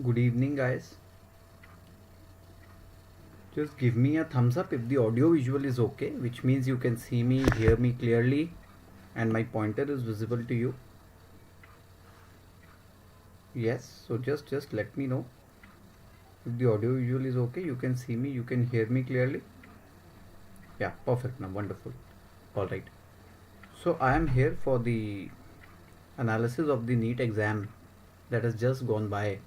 Good evening, guys. Just give me a thumbs up if the audio visual is okay, which means you can see me, hear me clearly, and my pointer is visible to you. Yes, so just let me know if the audio visual is okay. You can see me, you can hear me clearly. Yeah, perfect. Now, wonderful. All right. So I am here for the analysis of the NEET exam that has just gone by,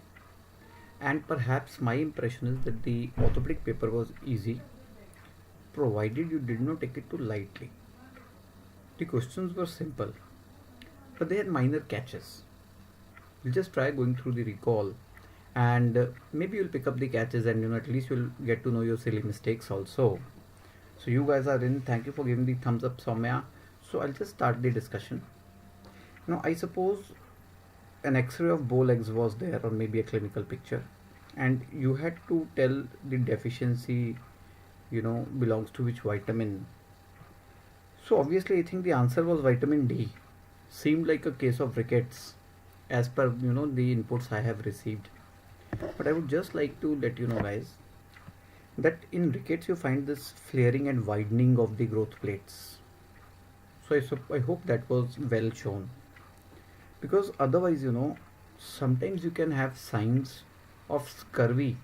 and perhaps my impression is that the orthopedic paper was easy, provided you did not take it too lightly. The questions were simple, but they had minor catches. We'll just try going through the recall, and maybe you'll pick up the catches, and at least you'll get to know your silly mistakes also. So you guys are in. Thank you for giving the thumbs up, Soumya. So I'll just start the discussion. Now I suppose an X-ray of bow legs was there, or maybe a clinical picture, and you had to tell the deficiency, belongs to which vitamin. So obviously, I think the answer was vitamin D. Seemed like a case of rickets, as per the inputs I have received. But I would just like to let you know, guys, that in rickets you find this flaring and widening of the growth plates. So I hope that was well shown, because otherwise, sometimes you can have signs of scurvy,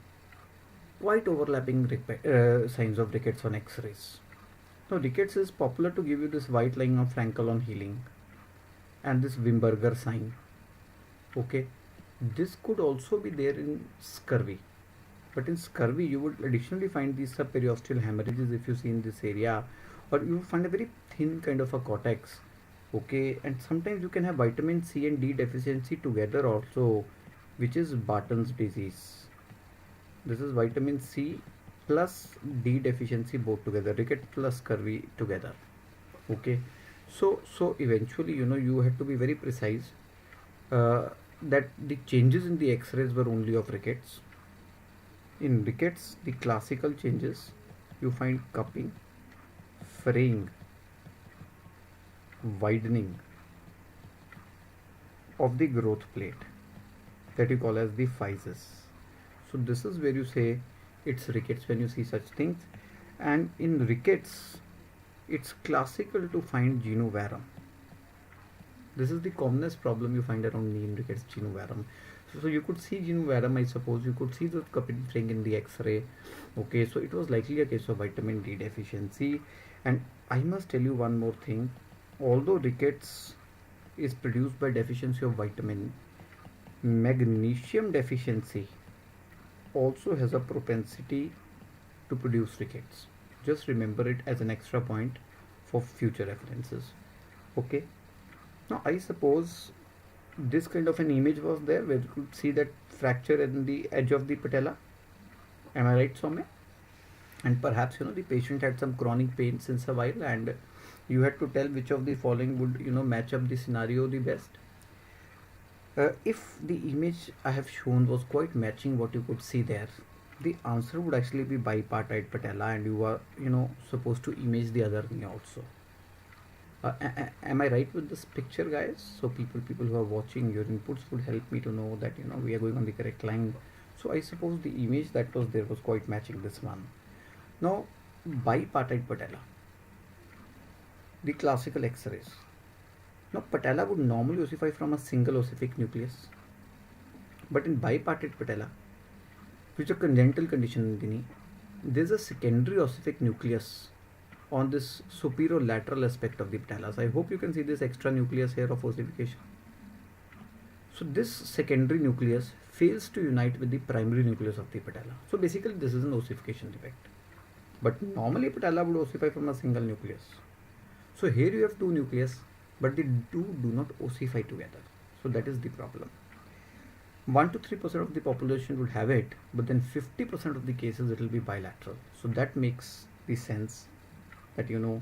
quite overlapping signs of rickets on X-rays. Now, rickets is popular to give you this white line of Frankel on healing and this Wimberger sign. Okay, this could also be there in scurvy, but in scurvy you would additionally find these subperiosteal hemorrhages if you see in this area, or you find a very thin kind of a cortex. Okay, and sometimes you can have vitamin C and D deficiency together also, which is Barton's disease. This is vitamin C plus D deficiency both together, ricket plus scurvy together. Okay, so eventually you had to be very precise, that the changes in the X-rays were only of rickets. In rickets, the classical changes, you find cupping, fraying, widening of the growth plate, that you call as the physis. So this is where you say it's rickets when you see such things. And in rickets, it's classical to find genu varum. This is the commonest problem you find around knee in rickets, genu varum. So you could see genu varum, I suppose. You could see the cupping fraying in the X-ray. Okay, so it was likely a case of vitamin D deficiency. And I must tell you one more thing. Although rickets is produced by deficiency of vitamin, magnesium deficiency also has a propensity to produce rickets. Just remember it as an extra point for future references. Okay, now I suppose this kind of an image was there where you could see that fracture in the edge of the patella. Am I right, Soumya? And perhaps the patient had some chronic pain since a while, and you had to tell which of the following would match up the scenario the best. If the image I have shown was quite matching what you could see there, the answer would actually be bipartite patella, and you are supposed to image the other knee also. Am I right with this picture, guys? So people who are watching, your inputs would help me to know that we are going on the correct line. So I suppose the image that was there was quite matching this one. Now, bipartite patella, the classical X-rays. Now, patella would normally ossify from a single ossific nucleus, but in bipartite patella, which is a congenital condition in the knee, there is a secondary ossific nucleus on this superior lateral aspect of the patella. So I hope you can see this extra nucleus here of ossification. So this secondary nucleus fails to unite with the primary nucleus of the patella. So basically this is an ossification defect. But normally patella would ossify from a single nucleus. So here you have two nucleus, but they do not ossify together. So that is the problem. 1 to 3% of the population would have it, but then 50% of the cases it will be bilateral. So that makes the sense that you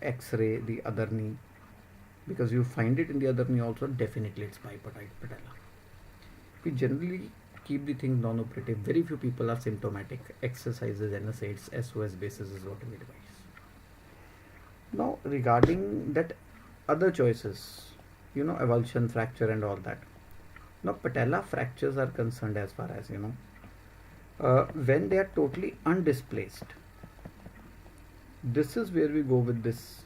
X-ray the other knee, because you find it in the other knee also. Definitely it's bipartite patella. We generally keep the things non-operative. Very few people are symptomatic. Exercises, NSAIDs, SOS basis is what we advise. Now regarding that other choices, avulsion, fracture and all that, Now patella fractures are concerned, as far as when they are totally undisplaced. This is where we go with this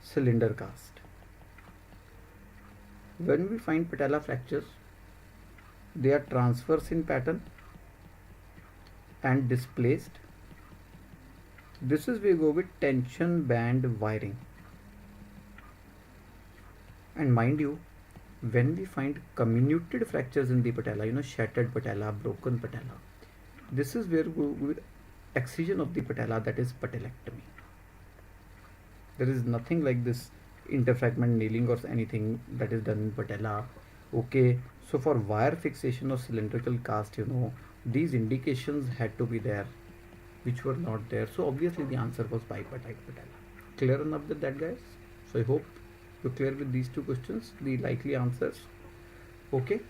cylinder cast. When we find patella fractures, they are transverse in pattern and displaced. This is where we go with tension band wiring. And mind you, when we find comminuted fractures in the patella, shattered patella, broken patella, this is where we go with excision of the patella, that is patelectomy. There is nothing like this interfragment nailing or anything that is done in patella. Okay, so for wire fixation or cylindrical cast, these indications had to be there, which were not there. So obviously the answer was bipartite patella. Clear enough with that, guys? So I hope you're clear with these two questions, the likely answers. Okay.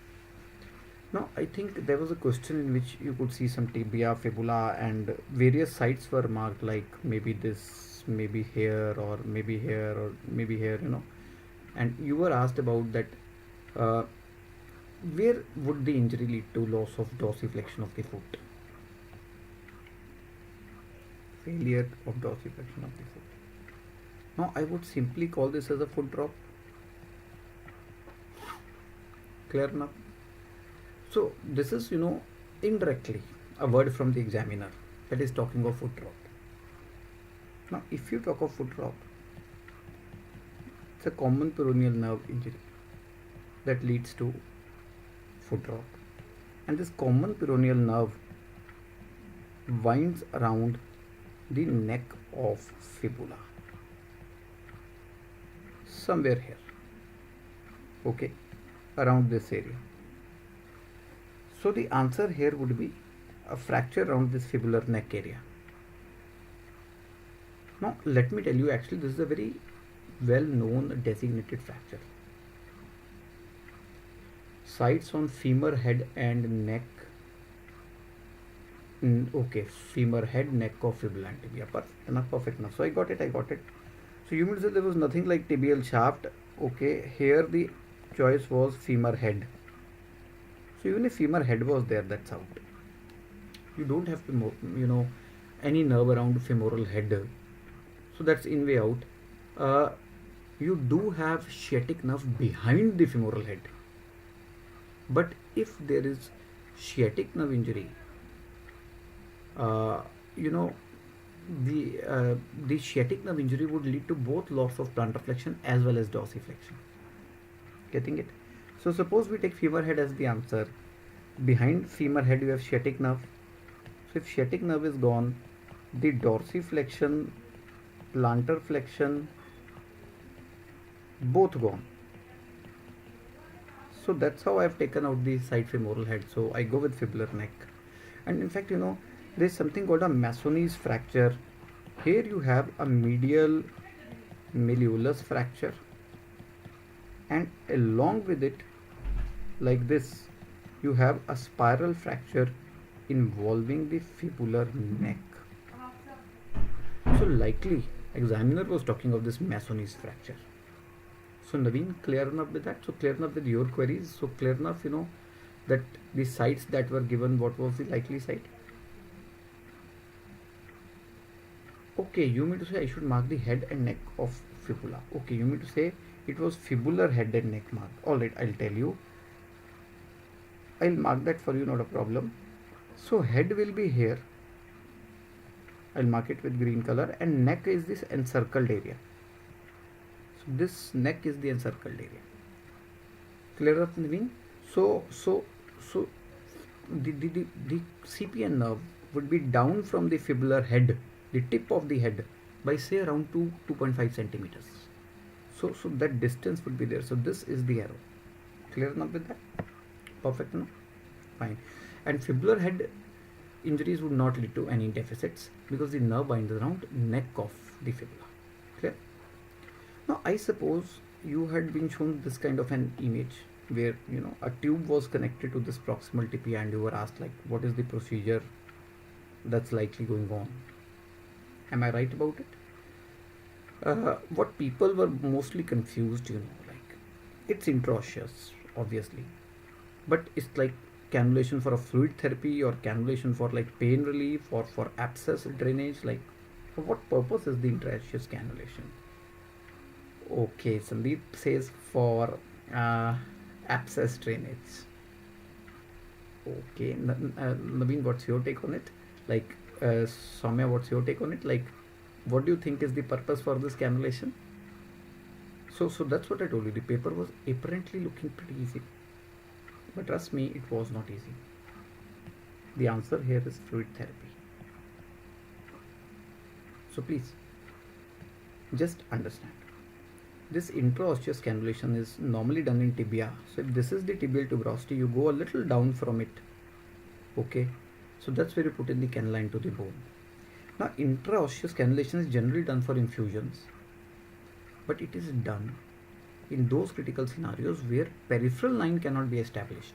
Now I think there was a question in which you could see some tibia, fibula, and various sites were marked, like maybe this, maybe here, or maybe here, or maybe here, and you were asked about that, where would the injury lead to? Loss of dorsiflexion of the foot, failure of dorsiflexion of the foot. Now I would simply call this as a foot drop. Clear enough? So this is, indirectly a word from the examiner that is talking of foot drop. Now if you talk of foot drop, it's a common peroneal nerve injury that leads to foot drop, and this common peroneal nerve winds around the neck of fibula, somewhere here, okay, around this area. So the answer here would be a fracture around this fibular neck area. Now let me tell you, actually this is a very well known designated fracture. Sites on femur head and neck. Okay, femur head, neck of fibula and tibia. Perfect enough. So I got it. So you mean to say there was nothing like tibial shaft. Okay, here the choice was femur head. So even if femur head was there, that's out. You don't have to, any nerve around femoral head. So that's in way out. You do have sciatic nerve behind the femoral head. But if there is sciatic nerve injury, the sciatic nerve injury would lead to both loss of plantar flexion as well as dorsiflexion. Getting it? So suppose we take femur head as the answer. Behind femur head you have sciatic nerve. So if sciatic nerve is gone, the dorsiflexion, plantar flexion, both gone. So that's how I've taken out the side femoral head. So I go with fibular neck. And in fact, there's something called a Masoni's fracture. Here you have a medial malleolus fracture, and along with it, like this, you have a spiral fracture involving the fibular neck. So likely examiner was talking of this Masoni's fracture. So Naveen, clear enough with that? So clear enough with your queries? So clear enough, that the sites that were given, what was the likely site? Okay, you mean to say I should mark the head and neck of fibula. Okay, you mean to say it was fibular head and neck mark. Alright, I'll tell you. I'll mark that for you, not a problem. So head will be here. I'll mark it with green color, and neck is this encircled area. So this neck is the encircled area. Clear up, Naveen? So the CPN nerve would be down from the fibular head, the tip of the head, by say around 2.5 centimeters. So that distance would be there. So this is the arrow. Clear enough with that? Perfect, no? Fine. And fibular head injuries would not lead to any deficits because the nerve binds around neck of the fibula. Clear? Now I suppose you had been shown this kind of an image where a tube was connected to this proximal tibia, and you were asked like what is the procedure that's likely going on. Am I right about it? What people were mostly confused, like it's intraosseous, obviously. but it's like cannulation for a fluid therapy or cannulation for like pain relief or for abscess drainage. Like, for what purpose is the intraosseous cannulation? Okay, Sandeep says for uh, abscess drainage. Okay, Naveen, what's your take on it? Like, Soumya, what's your take on it? Like, what do you think is the purpose for this cannulation? So that's what I told you. The paper was apparently looking pretty easy, but trust me, it was not easy. The answer here is fluid therapy. So please, just understand. This intraosseous cannulation is normally done in tibia. So if this is the tibial tuberosity, you go a little down from it. Okay, so that's where you put in the cannula into the bone. Now, intraosseous cannulation is generally done for infusions, but it is done in those critical scenarios where peripheral line cannot be established.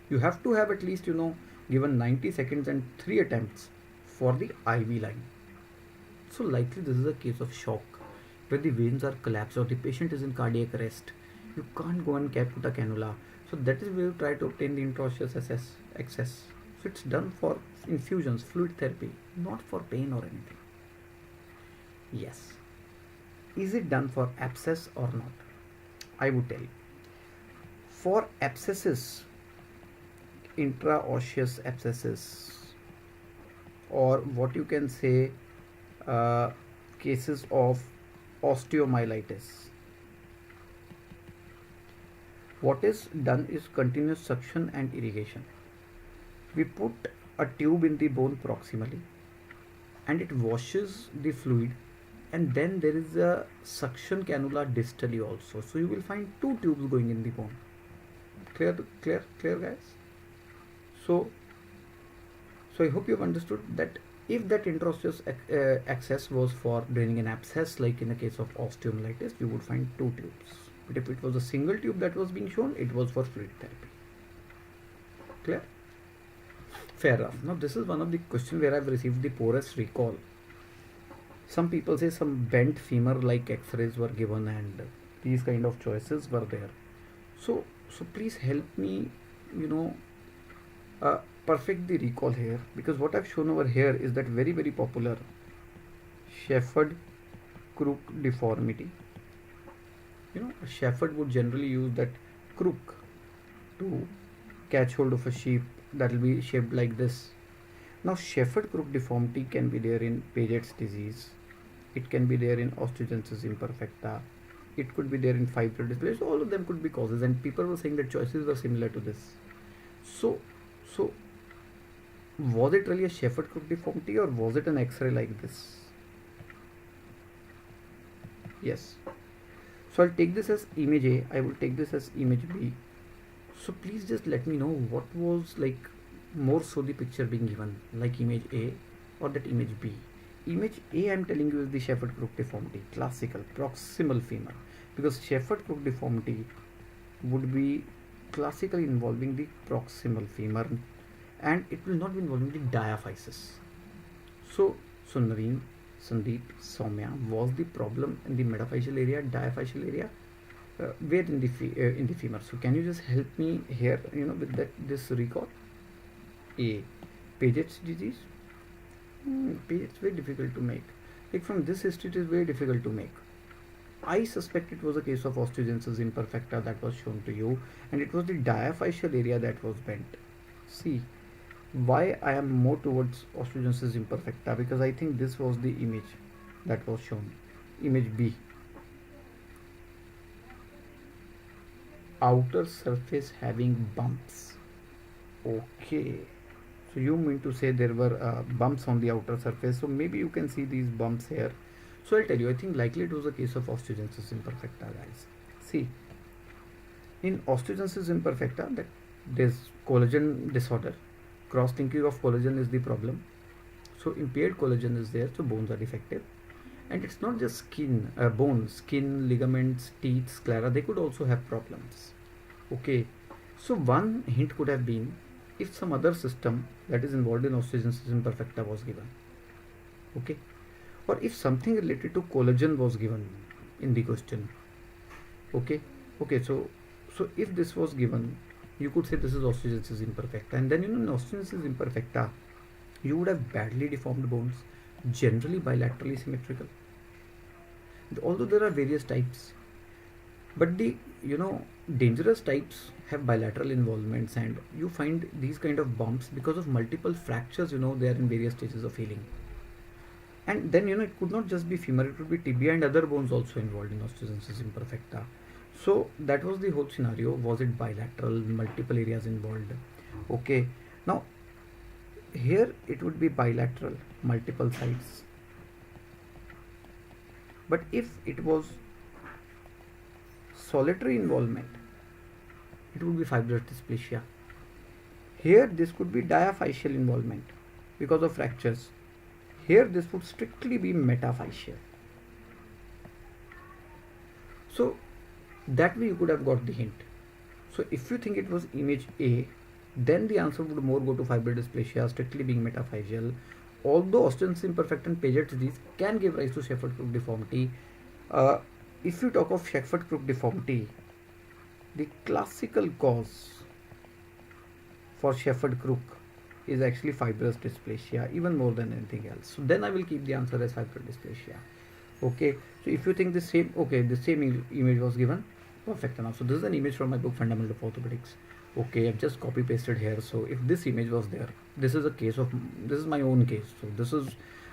You have to have at least, given 90 seconds and 3 attempts for the IV line. So likely this is a case of shock where the veins are collapsed or the patient is in cardiac arrest. You can't go and put a cannula. So that is where you try to obtain the intraosseous access. So it's done for infusions, fluid therapy, not for pain or anything. Yes. Is it done for abscess or not? I would tell you. For abscesses, intraosseous abscesses, or what you can say, cases of osteomyelitis, what is done is continuous suction and irrigation. We put a tube in the bone proximally and it washes the fluid, and then there is a suction cannula distally also. So you will find 2 tubes going in the bone. Clear guys? So I hope you have understood that if that intraosseous access was for draining an abscess, like in the case of osteomyelitis, you would find 2 tubes. But if it was a single tube that was being shown, it was for fluid therapy. Clear? Fair enough. Now this is one of the questions where I've received the poorest recall. Some people say some bent femur like x-rays were given and these kind of choices were there. So please help me, perfect the recall here, because what I've shown over here is that very, very popular Shepherd crook deformity. A shepherd would generally use that crook to catch hold of a sheep that will be shaped like this. Now, Shepherd crook deformity can be there in Paget's disease. It can be there in osteogenesis imperfecta. It could be there in fibroid dysplasia. All of them could be causes, and people were saying that choices were similar to this. So was it really a Shepherd crook deformity or was it an X-ray like this? Yes. So I'll take this as image A. I will take this as image B. So please just let me know what was like more so the picture being given, like image A or that image B. Image A, I'm telling you, is the Shepherd crook deformity, classical proximal femur, because Shepherd crook deformity would be classically involving the proximal femur and it will not be involving the diaphysis. So Naveen, Sandeep, Soumya, was the problem in the metaphyseal area, diaphyseal area, where in the femur? So can you just help me here, with this recall? A, Paget's disease. Paget's very difficult to make. Like from this history, it is very difficult to make. I suspect it was a case of osteogenesis imperfecta that was shown to you, and it was the diaphyseal area that was bent. See, why I am more towards osteogenesis imperfecta, because I think this was the image that was shown. Image B. Outer surface having bumps. Okay. So you mean to say there were bumps on the outer surface. So maybe you can see these bumps here. So I'll tell you, I think likely it was a case of osteogenesis imperfecta, guys. See, in osteogenesis imperfecta, that there's collagen disorder. Cross-linking of collagen is the problem. So impaired collagen is there, so bones are defective. And it's not just skin, bones, skin, ligaments, teeth, sclera, they could also have problems. Okay, so one hint could have been if some other system that is involved in osteogenesis imperfecta was given. Okay, or if something related to collagen was given in the question. Okay, so if this was given, you could say this is osteogenesis imperfecta. And then in osteogenesis imperfecta, you would have badly deformed bones, generally bilaterally symmetrical. Although there are various types, but the dangerous types have bilateral involvements, and you find these kind of bumps because of multiple fractures. They are in various stages of healing. And then it could not just be femur, it would be tibia and other bones also involved in osteogenesis imperfecta. So that was the whole scenario. Was it bilateral, multiple areas involved? Okay, now here it would be bilateral, multiple sides. But if it was solitary involvement, it would be fibrous dysplasia. Here this could be diaphyseal involvement because of fractures. Here this would strictly be metaphyseal. So that way you could have got the hint. So if you think it was image A, then the answer would more go to fibrous dysplasia, strictly being metaphyseal. Although osteogenesis imperfecta and Paget's disease can give rise to Shepard-Crook deformity, if you talk of Shepard-Crook deformity, the classical cause for Shepard-Crook is actually fibrous dysplasia, even more than anything else. So then I will keep the answer as fibrous dysplasia. Okay, so if you think the same, okay, the same image was given, perfect enough. So this is an image from my book Fundamental of Orthopedics. Okay, I've just copy pasted here. So if this image was there, this is my own case. So this is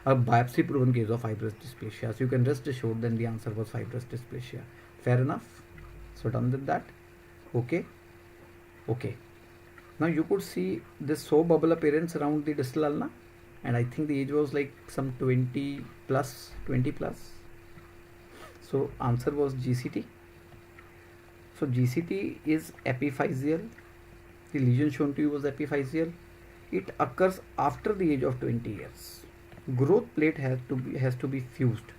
a biopsy proven case of fibrous dysplasia. So you can rest assured then the answer was fibrous dysplasia. Fair enough. So done with that. Okay. Now you could see this so bubble appearance around the distal ulna, and I think the age was like some 20 plus. So answer was GCT. So GCT is epiphyseal. The lesion shown to you was epiphyseal. It occurs after the age of 20 years. Growth plate has to be fused.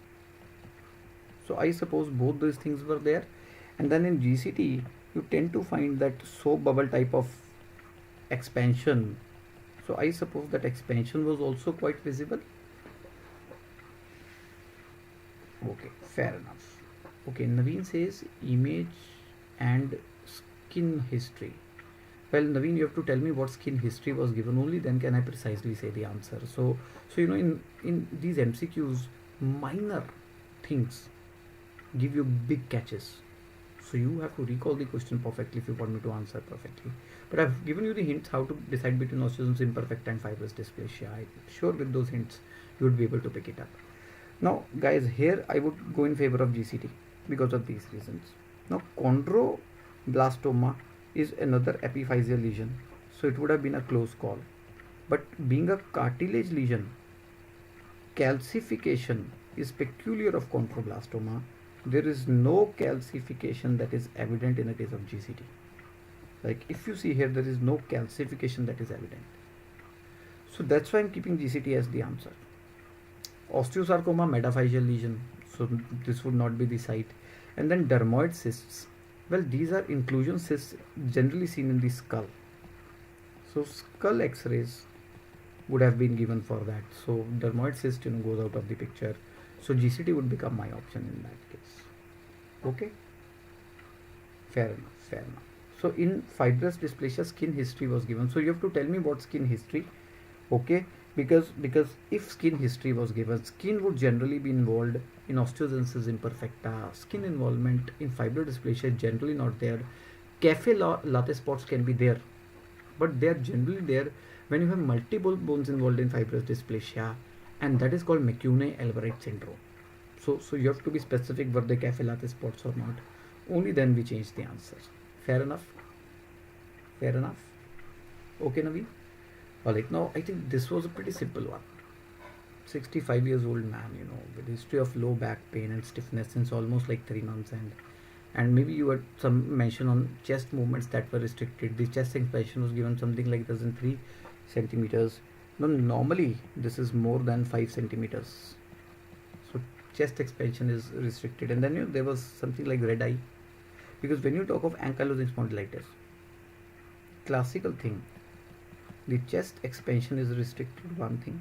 So I suppose both these things were there. And then in GCT, you tend to find that so bubble type of expansion. So I suppose that expansion was also quite visible. Okay, fair enough. Okay, Naveen says image and skin history. Well, Naveen, you have to tell me what skin history was given. Only then can I precisely say the answer. So in these MCQs, minor things give you big catches. So you have to recall the question perfectly if you want me to answer perfectly. But I've given you the hints how to decide between osteogenesis imperfecta and fibrous dysplasia. I'm sure with those hints you would be able to pick it up. Now guys, here I would go in favor of GCT because of these reasons. Now chondroblastoma is another epiphyseal lesion, so it would have been a close call. But being a cartilage lesion, calcification is peculiar of chondroblastoma. There is no calcification that is evident in the case of GCT. Like if you see here, there is no calcification that is evident. So that's why I'm keeping GCT as the answer. Osteosarcoma, metaphyseal lesion, so this would not be the site. And then dermoid cysts. Well, these are inclusion cysts generally seen in the skull. So skull X-rays would have been given for that. So dermoid cyst goes out of the picture. So GCT would become my option in that case. Okay, fair enough. So in fibrous dysplasia, skin history was given. So you have to tell me what skin history. Okay, because if skin history was given, skin would generally be involved in osteogenesis imperfecta. Skin involvement in fibrous dysplasia is generally not there. Cafe latte spots can be there, but they are generally there when you have multiple bones involved in fibrous dysplasia, and that is called McCune-Albright syndrome. So you have to be specific were they cafe latte spots or not. Only then we change the answer. Fair enough. Okay, Naveen. Alright, now I think this was a pretty simple one. 65 years old man, with history of low back pain and stiffness since almost like 3 months, and maybe you had some mention on chest movements that were restricted. The chest expansion was given something like this in 3 centimeters. Now normally this is more than 5 centimeters. So chest expansion is restricted, and then there was something like red eye, because when you talk of ankylosing spondylitis, classical thing, the chest expansion is restricted, one thing.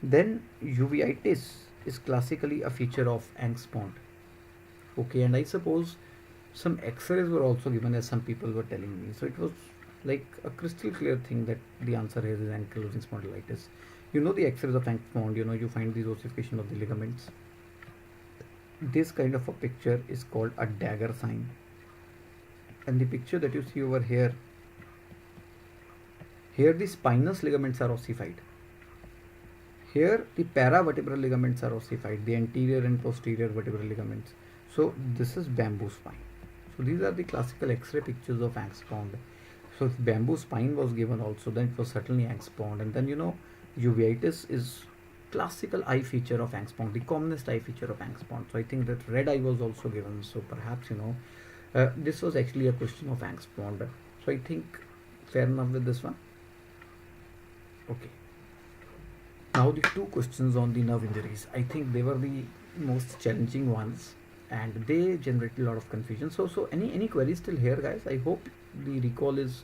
Then uveitis is classically a feature of Angst-Spond. Okay, and I suppose Some x-rays were also given, as some people were telling me. So it was like a crystal clear thing that the answer here is ankylosing spondylitis. You know the x-rays of ankle, you know, you find the ossification of the ligaments. This kind of a picture is called a dagger sign. And the picture that you see over here, here the spinous ligaments are ossified. Here the paravertebral ligaments are ossified, the anterior and posterior vertebral ligaments. So this is bamboo spine. So these are the classical X-ray pictures of Angst-Pond. So if bamboo spine was given also, then it was certainly Angst-Pond. And then, you know, uveitis is classical eye feature of Angst-Pond, the commonest eye feature of Angst-Pond. So I think that red eye was also given. So perhaps, you know, this was actually a question of Angst-Pond. So I think fair enough with this one. Okay. Now the two questions on the nerve injuries. I think they were the most challenging ones, and they generated a lot of confusion. So any queries still here, guys? I hope the recall is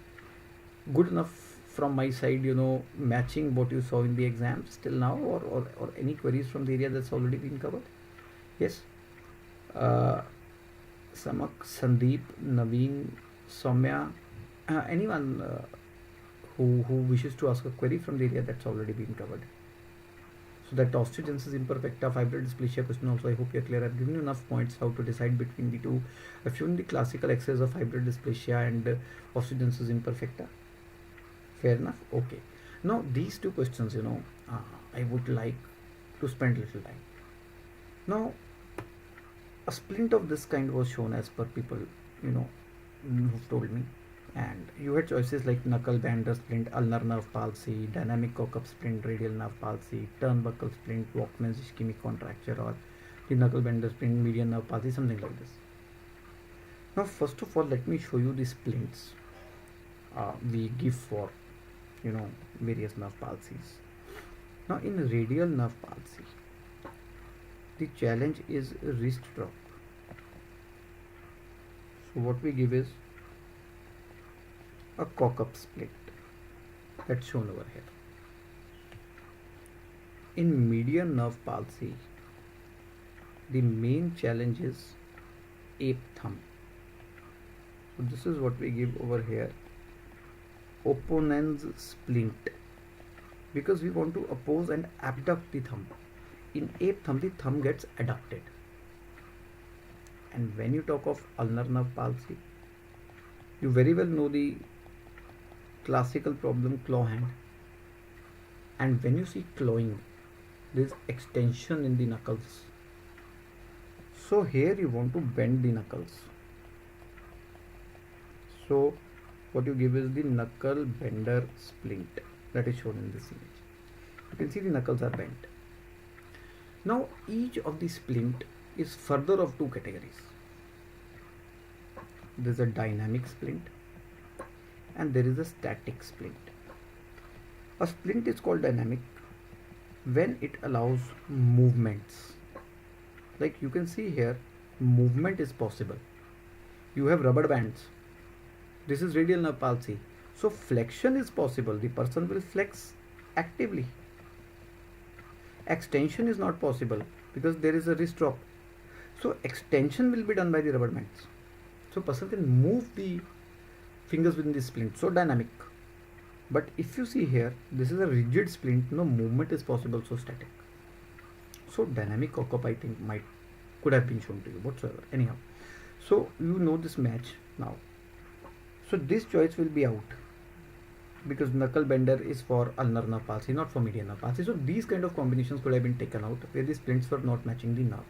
good enough from my side, you know, matching what you saw in the exams till now, or any queries from the area that's already been covered? Yes. Samak, Sandeep, Naveen, Soumya, anyone who wishes to ask a query from the area that's already been covered. So that osteogenesis imperfecta, fibroid dysplasia question also, I hope you're clear. I've given you enough points how to decide between the two. I've shown the classical exercise of fibroid dysplasia and osteogenesis imperfecta. Fair enough? Okay. Now these two questions, you know, I would like to spend little time. Now, a splint of this kind was shown as per people, you know, who've told me. And you had choices like knuckle bender splint, ulnar nerve palsy, dynamic cock-up splint, radial nerve palsy, turnbuckle splint, Walkman's ischemic contracture, or the knuckle bender splint, median nerve palsy, something like this. Now, first of all, let me show you the splints we give for, you know, various nerve palsies. Now, in radial nerve palsy, the challenge is wrist drop. So, what we give is a cock-up splint that's shown over here. In median nerve palsy, the main challenge is ape thumb. So this is what we give over here, opponent's splint, because we want to oppose and abduct the thumb. In ape thumb, the thumb gets adducted. And when you talk of ulnar nerve palsy, you very well know the classical problem claw hand, and when you see clawing, there is extension in the knuckles. So here you want to bend the knuckles. So what you give is the knuckle bender splint that is shown in this image. You can see the knuckles are bent. Now each of the splint is further of two categories. There is a dynamic splint and there is a static splint. A splint is called dynamic when it allows movements. Like you can see here, movement is possible. You have rubber bands. This is radial nerve palsy. So flexion is possible. The person will flex actively. Extension is not possible because there is a wrist drop. So extension will be done by the rubber bands. So person can move the fingers within the splint. So dynamic. But if you see here, this is a rigid splint. No movement is possible. So static. So dynamic cock-up, I think could have been shown to you whatsoever. Anyhow, so you know this match now. So this choice will be out because knuckle bender is for ulnar nerve palsy, not for median nerve palsy. So these kind of combinations could have been taken out where the splints were not matching the nerves.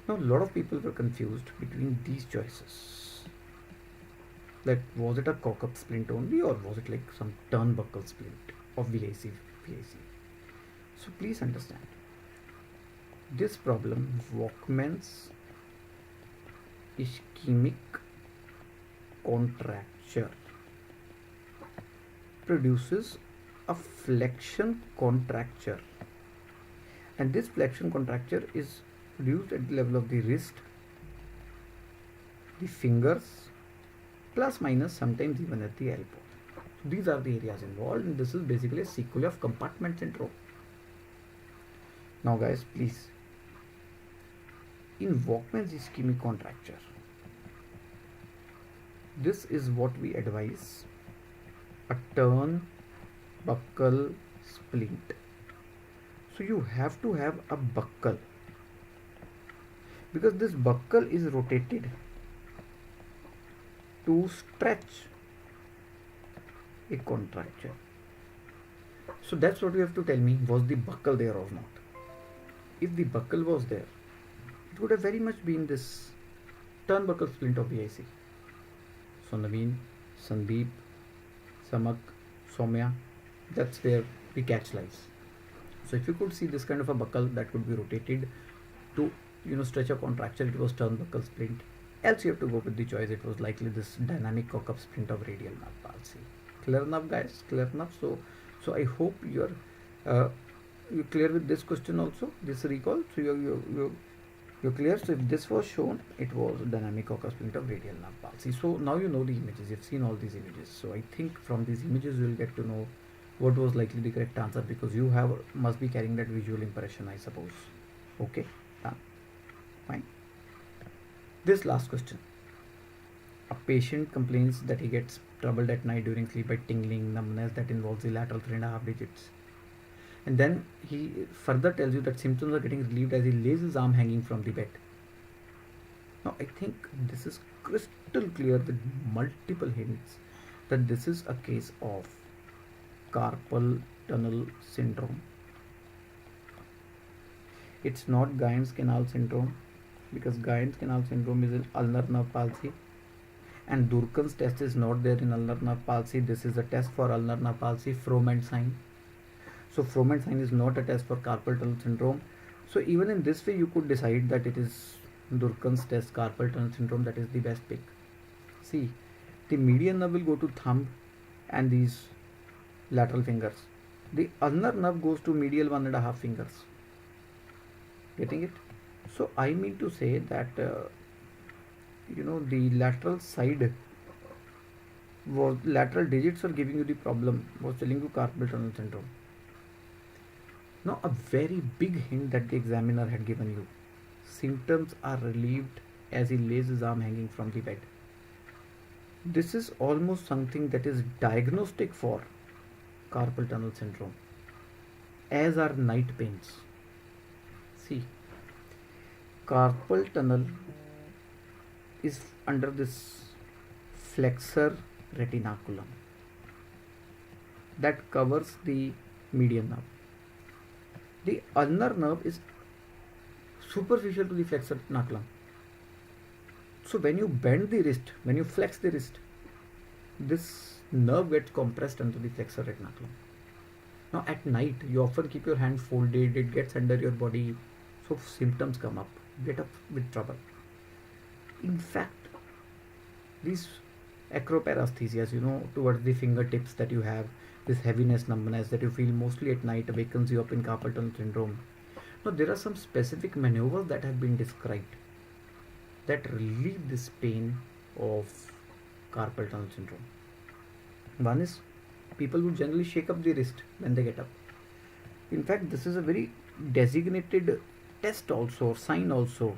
Now a lot of people were confused between these choices. That was it a cock-up splint only, or was it like some turnbuckle splint of VIC? So please understand this problem, Walkman's ischemic contracture produces a flexion contracture, and this flexion contracture is produced at the level of the wrist, the fingers, plus minus sometimes even at the elbow. So these are the areas involved, and this is basically a sequelae of compartment syndrome. Now guys, please In Walkman's ischemic contracture, this is what we advise: a turn buckle splint. So you have to have a buckle, because this buckle is rotated to stretch a contracture. So that's what you have to tell me, was the buckle there or not? If the buckle was there, it would have very much been this turnbuckle splint of BIC. So Naveen, Sandeep, Samak, Soumya, that's where the catch lies. So if you could see this kind of a buckle that could be rotated to stretch a contracture, it was turnbuckle splint. Else you have to go with the choice, it was likely this dynamic cock-up splint of radial nerve palsy. Clear enough, guys? Clear enough? So I hope you're clear with this question also, this recall. So you're clear. So if this was shown, it was dynamic cock-up splint of radial nerve palsy. So now you know the images. You've seen all these images. So I think from these images you will get to know what was likely the correct answer, because you must be carrying that visual impression, I suppose. Okay, done. Fine. This last question. A patient complains that he gets troubled at night during sleep by tingling, numbness that involves the lateral 3.5 digits. And then he further tells you that symptoms are getting relieved as he lays his arm hanging from the bed. Now I think this is crystal clear with multiple hints that this is a case of carpal tunnel syndrome. It's not Guyon's canal syndrome, because Guyon's canal syndrome is an ulnar nerve palsy, and Durkan's test is not there in ulnar nerve palsy. This is a test for ulnar nerve palsy, Froment sign. So Froment sign is not a test for carpal tunnel syndrome. So even in this way you could decide that it is Durkan's test, carpal tunnel syndrome, that is the best pick. See, the median nerve will go to thumb and these lateral fingers. The ulnar nerve goes to medial 1.5 fingers. Getting it? So I mean to say that the lateral side was, lateral digits were giving you the problem, was telling you carpal tunnel syndrome. Now a very big hint that the examiner had given you: symptoms are relieved as he lays his arm hanging from the bed. This is almost something that is diagnostic for carpal tunnel syndrome, as are night pains. See, carpal tunnel is under this flexor retinaculum that covers the median nerve. The ulnar nerve is superficial to the flexor retinaculum. So when you bend the wrist, when you flex the wrist, this nerve gets compressed under the flexor retinaculum. Now at night you often keep your hand folded, it gets under your body, so symptoms come up, get up with trouble. In fact, these acroparesthesias, towards the fingertips that you have, this heaviness, numbness that you feel mostly at night wakens you up in carpal tunnel syndrome. Now there are some specific maneuvers that have been described that relieve this pain of carpal tunnel syndrome. One is, people would generally shake up the wrist when they get up. In fact, this is a very designated test also, or sign also,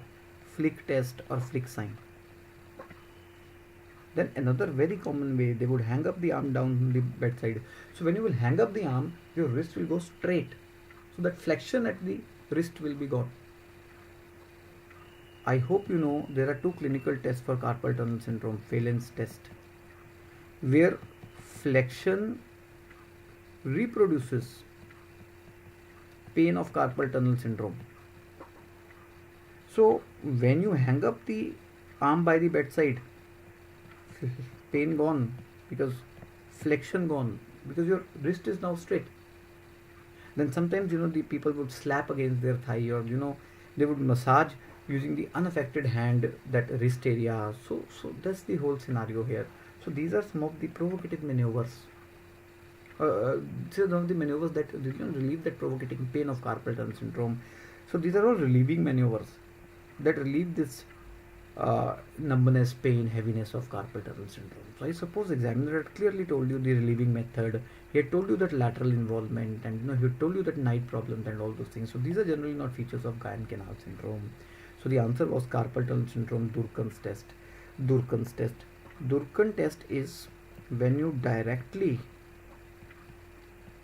flick test or flick sign. Then another very common way, they would hang up the arm down the bedside. So when you will hang up the arm, your wrist will go straight. So that flexion at the wrist will be gone. I hope you know there are two clinical tests for carpal tunnel syndrome, Phelan's test, where flexion reproduces pain of carpal tunnel syndrome. So when you hang up the arm by the bedside, pain gone, because flexion gone, because your wrist is now straight. Then sometimes the people would slap against their thigh, or they would massage using the unaffected hand that wrist area. So that's the whole scenario here. So these are some of the provocative maneuvers. These are some of the maneuvers that relieve that provocating pain of carpal tunnel syndrome. So these are all relieving maneuvers that relieve this numbness, pain, heaviness of carpal tunnel syndrome. So I suppose examiner had clearly told you the relieving method. He had told you that lateral involvement, and he had told you that night problems and all those things. So these are generally not features of Guyon canal syndrome. So So the answer was carpal tunnel syndrome, Durkan's test. Durkan's test. Durkan test is when you directly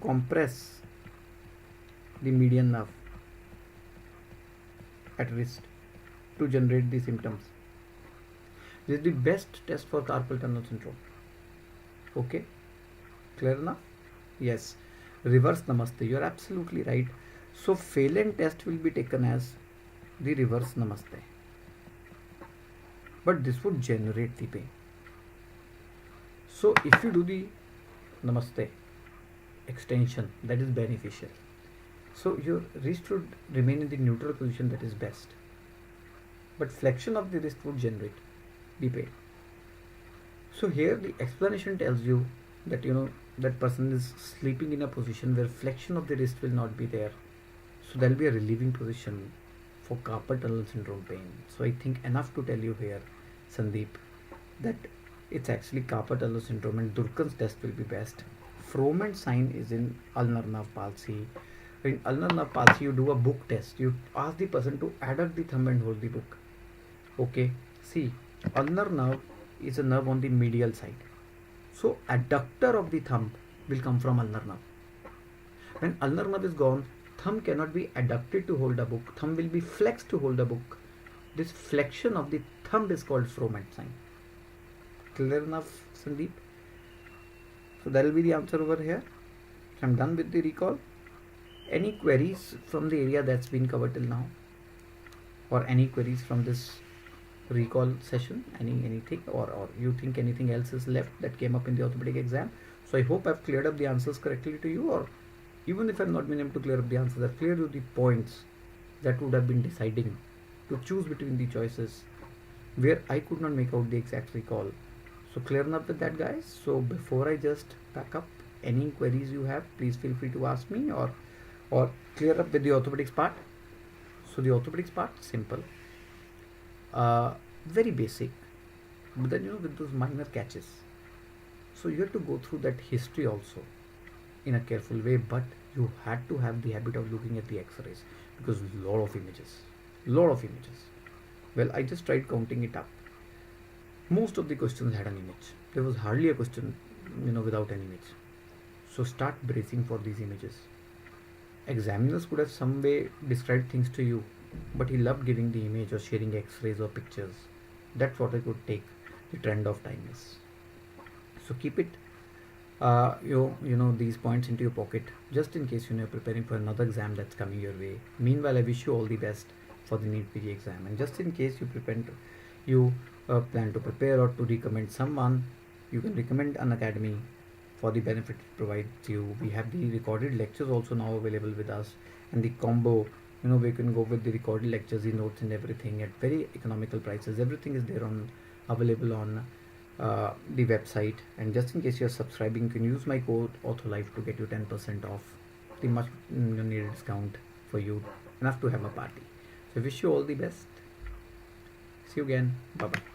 compress the median nerve at wrist to generate the symptoms. This is the best test for carpal tunnel syndrome. Okay, clear enough? Yes. Reverse namaste, you are absolutely right. So Phelan test will be taken as the reverse namaste, but this would generate the pain. So if you do the namaste extension, that is beneficial. So your wrist should remain in the neutral position, that is best, but flexion of the wrist would generate the pain. So here the explanation tells you that that person is sleeping in a position where flexion of the wrist will not be there, so there will be a relieving position for carpal tunnel syndrome pain. So I think enough to tell you here, Sandeep, that it's actually carpal tunnel syndrome and Durkan's test will be best. Froment sign is in ulnar nerve palsy. In ulnar nerve palsy, you do a book test. You ask the person to adduct the thumb and hold the book. Okay, see, ulnar nerve is a nerve on the medial side. So adductor of the thumb will come from ulnar nerve. When ulnar nerve is gone, thumb cannot be adducted to hold a book. Thumb will be flexed to hold a book. This flexion of the thumb is called Froment sign. Clear enough, Sandeep? So that will be the answer over here. I'm done with the recall. Any queries from the area that's been covered till now, or any queries from this recall session, anything, or you think anything else is left that came up in the orthopedic exam? So I hope I've cleared up the answers correctly to you, or even if I've not been able to clear up the answers, I've cleared you the points that would have been deciding to choose between the choices where I could not make out the exact recall. So clear enough with that, guys. So before I just pack up, any queries you have, please feel free to ask me, or clear up with the orthopedics part. So the orthopedics part, simple, very basic, but then with those minor catches. So you have to go through that history also in a careful way, but you had to have the habit of looking at the x-rays, because lot of images. Well, I just tried counting it up. Most of the questions had an image. There was hardly a question without an image. So start bracing for these images. Examiners could have some way described things to you, but he loved giving the image or sharing x-rays or pictures. That's what I could take the trend of time is. So keep it these points into your pocket, just in case you're preparing for another exam that's coming your way. Meanwhile, I wish you all the best for the NEET PG exam, and just in case you plan to prepare or to recommend someone, you can recommend an academy for the benefit it provides you. We have the recorded lectures also now available with us, and the combo, we can go with the recorded lectures, the notes and everything at very economical prices. Everything is there available on the website. And just in case you're subscribing, you can use my code OrthoLife to get you 10% off the much needed discount for you, enough to have a party. So I wish you all the best. See you again. Bye bye.